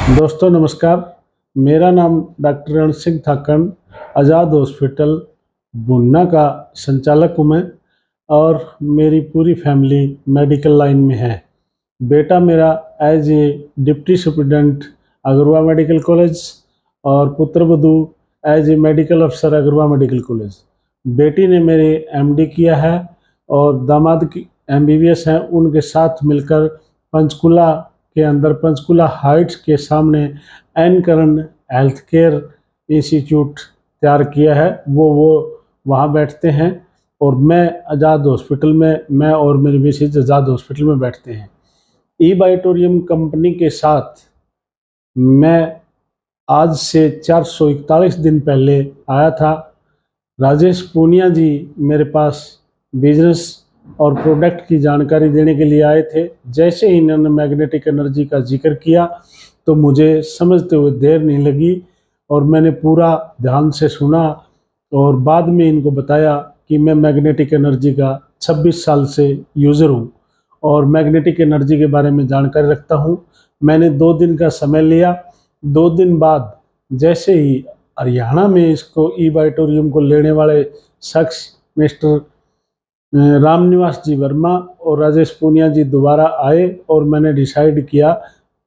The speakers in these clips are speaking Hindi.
दोस्तों नमस्कार। मेरा नाम डॉक्टर रण सिंह थाकन, आज़ाद हॉस्पिटल बुन्ना का संचालक हूँ मैं, और मेरी पूरी फैमिली मेडिकल लाइन में है। बेटा मेरा as a deputy superintendent Agarwal medical college और पुत्रवधू एज ए मेडिकल अफसर अग्रवाल मेडिकल कॉलेज। बेटी ने मेरे एमडी किया है और दामाद की एमबीबीएस हैं। उनके साथ मिलकर पंचकुला के अंदर पंचकुला हाइट्स के सामने एन करण हेल्थ केयर इंस्टीट्यूट तैयार किया है। वो वहाँ बैठते हैं और मैं आज़ाद हॉस्पिटल में, मैं और मेरी मिसेज आज़ाद हॉस्पिटल में बैठते हैं। ई बायोटोरियम कंपनी के साथ मैं आज से 441 दिन पहले आया था। राजेश पूनिया जी मेरे पास बिजनेस और प्रोडक्ट की जानकारी देने के लिए आए थे। जैसे ही इन्होंने मैग्नेटिक एनर्जी का जिक्र किया तो मुझे समझते हुए देर नहीं लगी और मैंने पूरा ध्यान से सुना और बाद में इनको बताया कि मैं मैग्नेटिक एनर्जी का 26 साल से यूज़र हूँ और मैग्नेटिक एनर्जी के बारे में जानकारी रखता हूँ। मैंने 2 दिन का समय लिया। 2 दिन बाद जैसे ही हरियाणा में इसको ई बायोटोरियम को लेने वाले शख्स मिस्टर रामनिवास जी वर्मा और राजेश पूनिया जी दोबारा आए और मैंने डिसाइड किया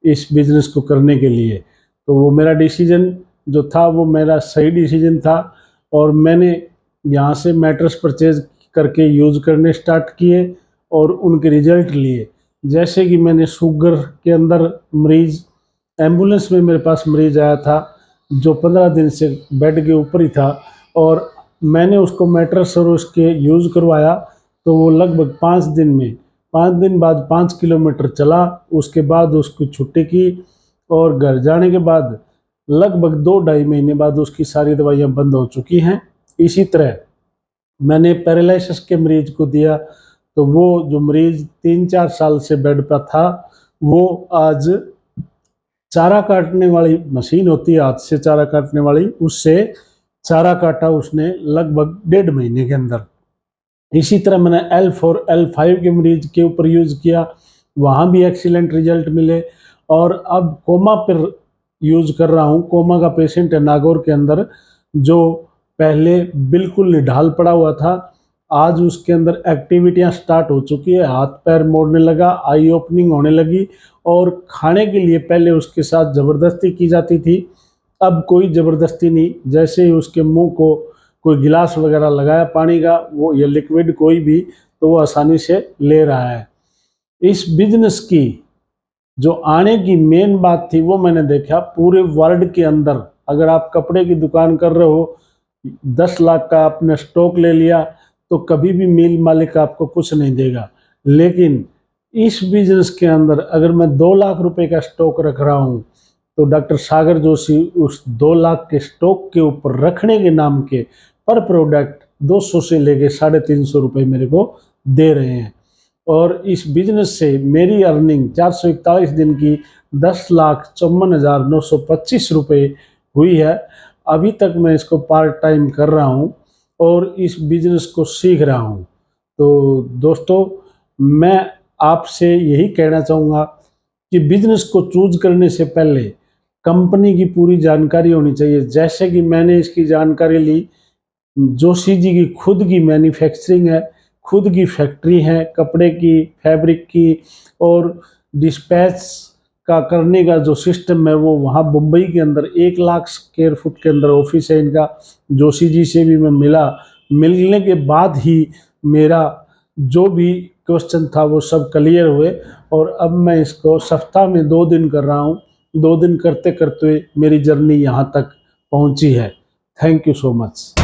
इस बिज़नेस को करने के लिए। तो वो मेरा डिसीजन जो था वो मेरा सही डिसीजन था और मैंने यहाँ से मैट्रेस परचेज करके यूज़ करने स्टार्ट किए और उनके रिजल्ट लिए। जैसे कि मैंने शुगर के अंदर मरीज़, एम्बुलेंस में मेरे पास मरीज़ आया था जो 15 दिन से बेड के ऊपर ही था और मैंने उसको मैट्रेस और उसके यूज़ करवाया तो वो लगभग 5 दिन में, 5 दिन बाद 5 किलोमीटर चला। उसके बाद उसकी छुट्टी की और घर जाने के बाद लगभग 2-2.5 महीने बाद उसकी सारी दवाइयाँ बंद हो चुकी हैं। इसी तरह मैंने पैरालिसिस के मरीज को दिया तो वो जो मरीज 3-4 साल से बेड पर था वो आज चारा काटने वाली मशीन होती है, हाथ से चारा काटने वाली, उससे चारा काटा उसने लगभग 1.5 महीने के अंदर। इसी तरह मैंने L4 L5 के मरीज के ऊपर यूज़ किया, वहाँ भी एक्सीलेंट रिजल्ट मिले। और अब कोमा पर यूज़ कर रहा हूँ। कोमा का पेशेंट है नागौर के अंदर जो पहले बिल्कुल निढाल पड़ा हुआ था, आज उसके अंदर एक्टिविटियाँ स्टार्ट हो चुकी है, हाथ पैर मोड़ने लगा, आई ओपनिंग होने लगी और खाने के लिए पहले उसके साथ ज़बरदस्ती की जाती थी, अब कोई ज़बरदस्ती नहीं। जैसे ही उसके मुंह को कोई गिलास वगैरह लगाया पानी का, वो या लिक्विड कोई भी, तो वो आसानी से ले रहा है। इस बिजनेस की जो आने की मेन बात थी वो मैंने देखा पूरे वर्ल्ड के अंदर, अगर आप कपड़े की दुकान कर रहे हो, 10 लाख का आपने स्टॉक ले लिया तो कभी भी मिल मालिक आपको कुछ नहीं देगा। लेकिन इस बिजनेस के अंदर अगर मैं 2 लाख रुपए का स्टॉक रख रहा हूँ तो डॉक्टर सागर जोशी उस 2 लाख के स्टॉक के ऊपर रखने के नाम के पर प्रोडक्ट 200 से लेके 350 रुपये मेरे को दे रहे हैं। और इस बिजनेस से मेरी अर्निंग 441 दिन की 10,54,925 रुपये हुई है। अभी तक मैं इसको पार्ट टाइम कर रहा हूँ और इस बिजनेस को सीख रहा हूँ। तो दोस्तों मैं आपसे यही कहना चाहूँगा कि बिजनेस को चूज करने से पहले कंपनी की पूरी जानकारी होनी चाहिए। जैसे कि मैंने इसकी जानकारी ली, जोशी जी की खुद की मैन्युफैक्चरिंग है, खुद की फैक्ट्री है कपड़े की, फैब्रिक की, और डिस्पैच का करने का जो सिस्टम है वो वहाँ मुंबई के अंदर 1 लाख स्क्वायर फुट के अंदर ऑफिस है इनका। जोशी जी से भी मैं मिला, मिलने के बाद ही मेरा जो भी क्वेश्चन था वो सब क्लियर हुए और अब मैं इसको सप्ताह में 2 दिन कर रहा हूँ। 2 दिन करते करते मेरी जर्नी यहाँ तक पहुँची है। Thank you so much.